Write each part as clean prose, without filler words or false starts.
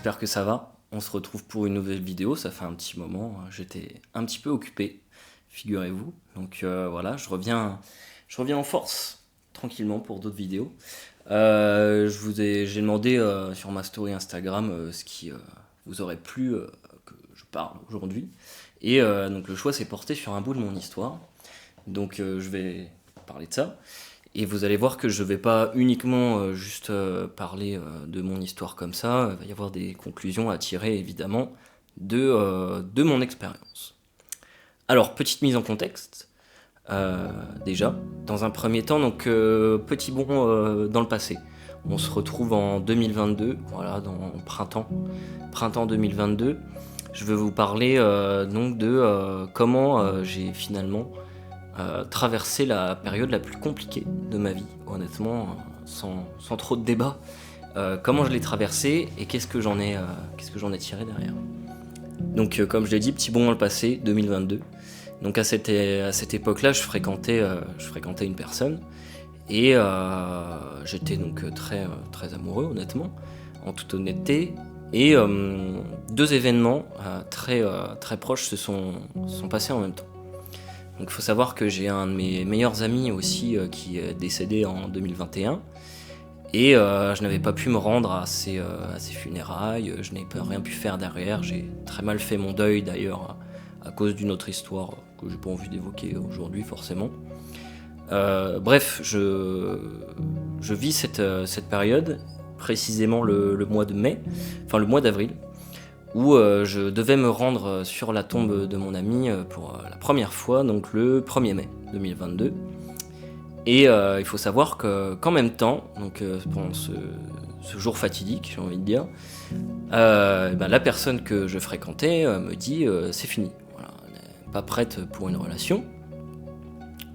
j'espère que ça va. On se retrouve pour une nouvelle vidéo, ça fait un petit moment, j'étais un petit peu occupé, figurez-vous. Donc voilà, je reviens en force, tranquillement pour d'autres vidéos. J'ai demandé sur ma story Instagram ce qui vous aurait plu que je parle aujourd'hui. Et donc le choix s'est porté sur un bout de mon histoire. Donc je vais parler de ça. Et vous allez voir que je ne vais pas uniquement juste parler de mon histoire comme ça, il va y avoir des conclusions à tirer évidemment de mon expérience. Alors, petite mise en contexte, déjà, dans un premier temps, donc petit bond dans le passé. On se retrouve en 2022, voilà, dans printemps 2022. Je vais vous parler donc de comment j'ai finalement traversé la période la plus compliquée de ma vie, honnêtement, sans trop de débat. Comment je l'ai traversé et qu'est-ce que j'en ai tiré derrière. Donc, comme je l'ai dit, petit bond dans le passé, 2022. Donc, à cette époque-là, je fréquentais une personne et j'étais donc très amoureux, honnêtement, en toute honnêteté. Et deux événements très proches se sont passés en même temps. Donc il faut savoir que j'ai un de mes meilleurs amis aussi qui est décédé en 2021 et je n'avais pas pu me rendre à ses funérailles, je n'ai rien pu faire derrière, j'ai très mal fait mon deuil d'ailleurs à cause d'une autre histoire que j'ai pas envie d'évoquer aujourd'hui forcément. Bref, je vis cette période, précisément le mois de mai, enfin le mois d'avril, où je devais me rendre sur la tombe de mon ami pour la première fois, donc le 1er mai 2022. Et il faut savoir qu'en même temps, donc pendant ce jour fatidique, j'ai envie de dire, la personne que je fréquentais me dit c'est fini, voilà, elle n'est pas prête pour une relation.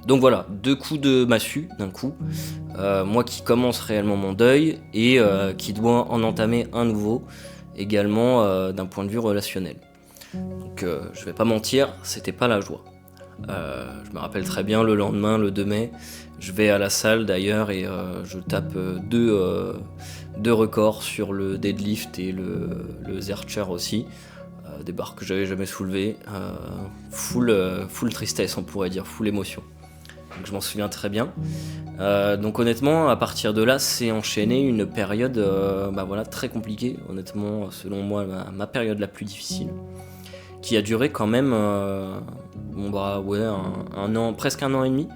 Donc voilà, 2 coups de massue d'un coup, moi qui commence réellement mon deuil et qui dois en entamer un nouveau, également d'un point de vue relationnel. Donc je vais pas mentir, c'était pas la joie. Je me rappelle très bien le lendemain, le 2 mai, je vais à la salle d'ailleurs et je tape deux records sur le deadlift et le Zercher aussi. Des barres que j'avais jamais soulevées. Full tristesse, on pourrait dire, full émotion. Donc je m'en souviens très bien. Donc honnêtement, à partir de là, c'est enchaîné une période très compliquée, honnêtement, selon moi, ma période la plus difficile, qui a duré quand même un an, presque un an et demi,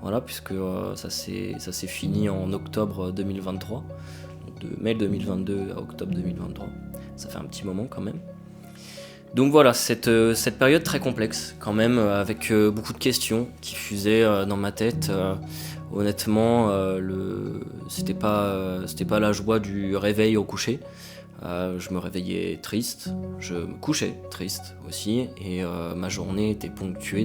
voilà, puisque ça s'est fini en octobre 2023, donc de mai 2022 à octobre 2023, ça fait un petit moment quand même. Donc voilà, cette période très complexe quand même, avec beaucoup de questions qui fusaient dans ma tête. Honnêtement, c'était pas la joie du réveil au coucher. Je me réveillais triste, je me couchais triste aussi, et ma journée était ponctuée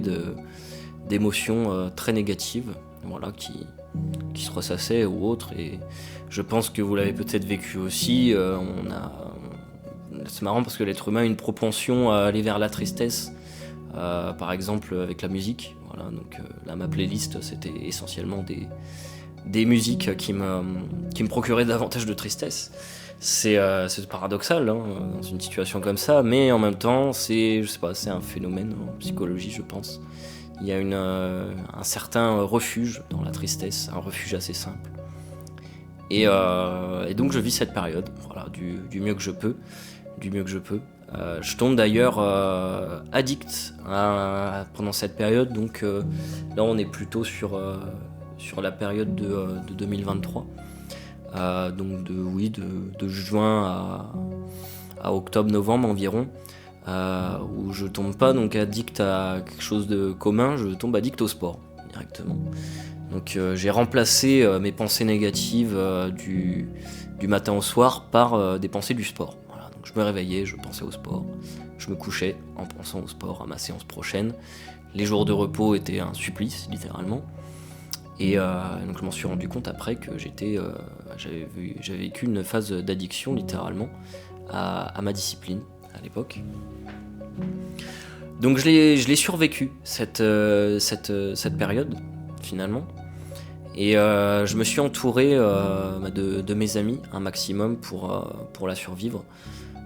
d'émotions très négatives, voilà, qui se ressassaient ou autres. Et je pense que vous l'avez peut-être vécu aussi. C'est marrant parce que l'être humain a une propension à aller vers la tristesse, par exemple avec la musique. Voilà, donc là ma playlist c'était essentiellement des musiques qui me procuraient davantage de tristesse. C'est paradoxal hein, dans une situation comme ça, mais en même temps c'est un phénomène en psychologie, je pense. Il y a un certain refuge dans la tristesse, un refuge assez simple. Et donc je vis cette période, voilà, du mieux que je peux. Je tombe d'ailleurs addict pendant cette période, donc là on est plutôt sur la période de 2023, donc de juin à octobre-novembre environ, où je tombe pas donc addict à quelque chose de commun, je tombe addict au sport directement. Donc j'ai remplacé mes pensées négatives du matin au soir par des pensées du sport. Voilà, donc je me réveillais, je pensais au sport, je me couchais en pensant au sport, à ma séance prochaine. Les jours de repos étaient un supplice, littéralement. Et donc je m'en suis rendu compte après que j'avais vécu une phase d'addiction, littéralement, à ma discipline à l'époque. Donc je l'ai survécu, cette période, finalement. Et je me suis entouré de mes amis un maximum pour la survivre.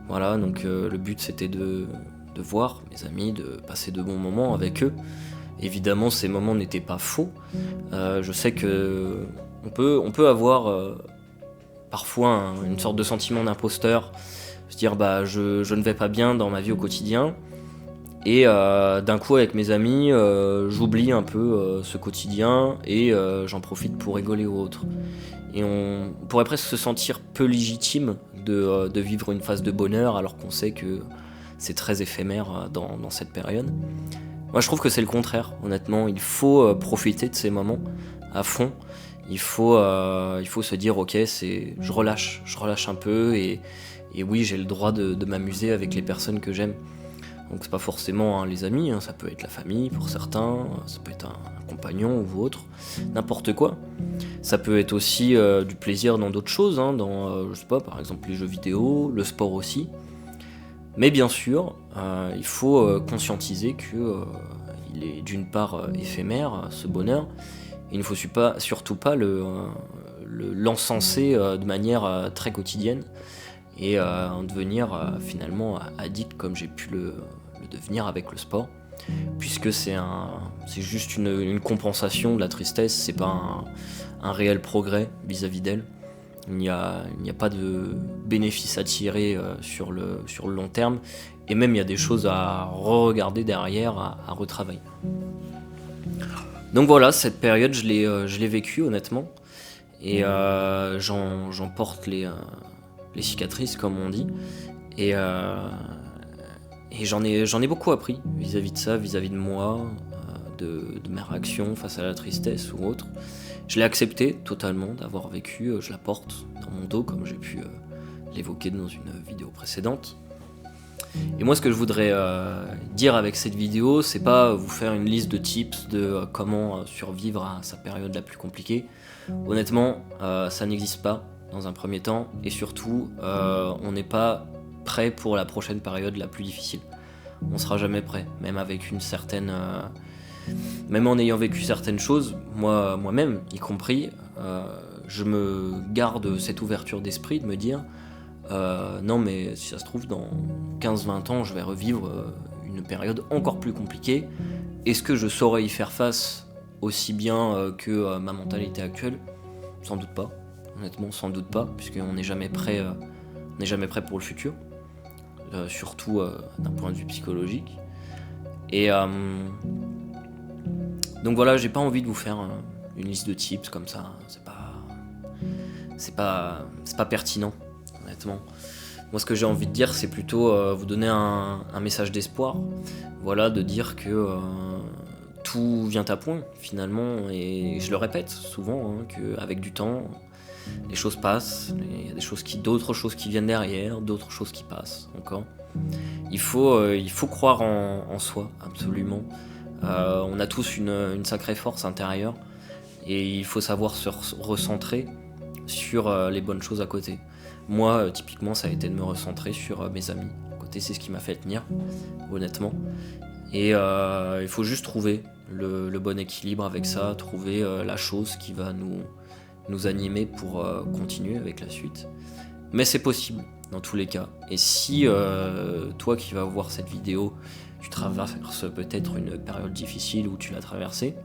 Voilà, donc le but c'était de voir mes amis, de passer de bons moments avec eux. Évidemment, ces moments n'étaient pas faux. Je sais que on peut avoir parfois une sorte de sentiment d'imposteur, se dire bah je ne vais pas bien dans ma vie au quotidien. Et d'un coup avec mes amis, j'oublie un peu ce quotidien et j'en profite pour rigoler ou autre. Et on pourrait presque se sentir peu légitime de vivre une phase de bonheur alors qu'on sait que c'est très éphémère dans cette période. Moi je trouve que c'est le contraire, honnêtement. Il faut profiter de ces moments à fond. Il faut se dire ok, je relâche un peu et oui j'ai le droit de m'amuser avec les personnes que j'aime. Donc c'est pas forcément les amis, ça peut être la famille pour certains, ça peut être un compagnon ou autre, n'importe quoi. Ça peut être aussi du plaisir dans d'autres choses, dans, je sais pas, par exemple les jeux vidéo, le sport aussi. Mais bien sûr, il faut conscientiser que il est d'une part éphémère, ce bonheur, et il ne faut surtout pas l'encenser de manière très quotidienne et en devenir finalement addict comme j'ai pu le devenir avec le sport, puisque c'est juste une compensation de la tristesse, c'est pas un réel progrès vis-à-vis d'elle. Il n'y a pas de bénéfice à tirer sur le long terme, et même il y a des choses à re-regarder derrière, à retravailler. Donc voilà, cette période je l'ai vécue honnêtement, et j'en porte les cicatrices comme on dit, et j'en ai beaucoup appris vis-à-vis de ça, vis-à-vis de moi, de mes réactions face à la tristesse ou autre. Je l'ai accepté totalement d'avoir vécu, je la porte dans mon dos comme j'ai pu l'évoquer dans une vidéo précédente. Et moi ce que je voudrais dire avec cette vidéo, c'est pas vous faire une liste de tips de comment survivre à sa période la plus compliquée. Honnêtement, ça n'existe pas dans un premier temps, et surtout on n'est pas prêt pour la prochaine période la plus difficile. On sera jamais prêt, même avec une certaine... même en ayant vécu certaines choses, moi-même y compris, je me garde cette ouverture d'esprit de me dire non mais si ça se trouve dans 15-20 ans je vais revivre une période encore plus compliquée. Est-ce que je saurais y faire face aussi bien que ma mentalité actuelle? Sans doute pas, honnêtement sans doute pas, puisqu'on n'est jamais prêt, pour le futur. Surtout d'un point de vue psychologique. Et donc voilà, j'ai pas envie de vous faire une liste de tips comme ça, c'est pas pertinent, honnêtement. Moi ce que j'ai envie de dire, c'est plutôt vous donner un message d'espoir, voilà, de dire que tout vient à point finalement, et je le répète souvent, qu'avec du temps, les choses passent, il y a d'autres choses qui viennent derrière, d'autres choses qui passent encore. Il faut croire en soi, absolument. On a tous une sacrée force intérieure, et il faut savoir se recentrer sur les bonnes choses à côté. Moi, typiquement, ça a été de me recentrer sur mes amis. À côté, c'est ce qui m'a fait tenir, honnêtement. Et il faut juste trouver le bon équilibre avec ça, trouver la chose qui va nous animer pour continuer avec la suite. Mais c'est possible, dans tous les cas. Et si toi qui vas voir cette vidéo, tu traverses peut-être une période difficile où tu l'as traversée,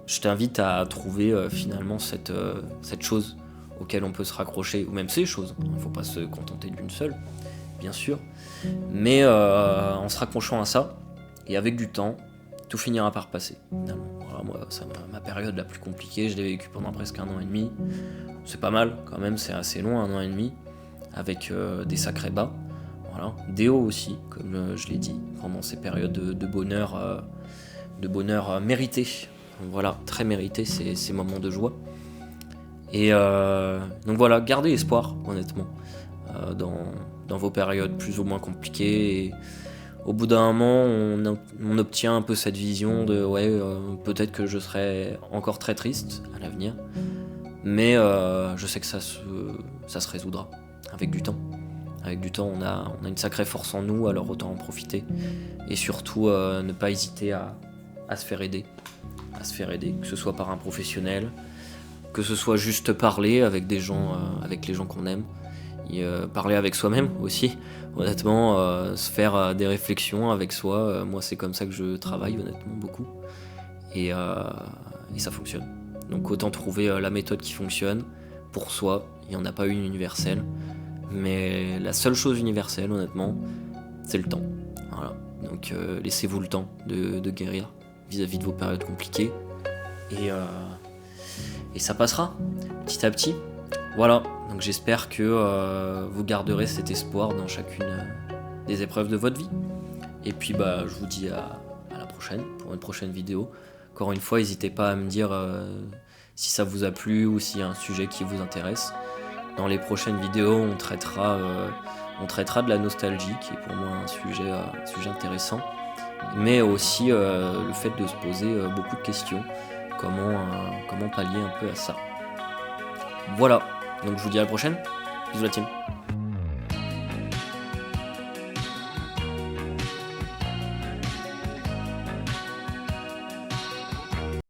je t'invite à trouver finalement cette chose auquel on peut se raccrocher, ou même ces choses. Il ne faut pas se contenter d'une seule, bien sûr. Mais en se raccrochant à ça, et avec du temps, tout finira par passer, finalement. Voilà, moi, c'est ma période la plus compliquée, je l'ai vécue pendant presque 1 an et demi. C'est pas mal, quand même, c'est assez long, 1 an et demi, avec des sacrés bas. Voilà. Des hauts aussi, comme je l'ai dit, pendant ces périodes de bonheur mérité. Voilà, très mérité, ces moments de joie. Et donc voilà, gardez espoir, honnêtement, dans vos périodes plus ou moins compliquées. Et au bout d'un moment, on obtient un peu cette vision de peut-être que je serai encore très triste à l'avenir, mais je sais que ça se résoudra avec du temps. Avec du temps, on a une sacrée force en nous, alors autant en profiter. Et surtout, ne pas hésiter à se faire aider. Que ce soit par un professionnel, que ce soit juste parler avec des gens, avec les gens qu'on aime. parler avec soi-même aussi, honnêtement, se faire des réflexions avec soi. Moi, c'est comme ça que je travaille, honnêtement, beaucoup. Et ça fonctionne. Donc autant trouver la méthode qui fonctionne pour soi. Il n'y en a pas une universelle. Mais la seule chose universelle, honnêtement, c'est le temps. Voilà. Donc laissez-vous le temps de guérir vis-à-vis de vos périodes compliquées. Et ça passera petit à petit. Voilà, donc j'espère que vous garderez cet espoir dans chacune des épreuves de votre vie. Et puis je vous dis à la prochaine, pour une prochaine vidéo. Encore une fois, n'hésitez pas à me dire si ça vous a plu ou s'il y a un sujet qui vous intéresse. Dans les prochaines vidéos, on traitera de la nostalgie, qui est pour moi un sujet intéressant. Mais aussi le fait de se poser beaucoup de questions. Comment pallier un peu à ça. Voilà, donc je vous dis à la prochaine. Bisous la team.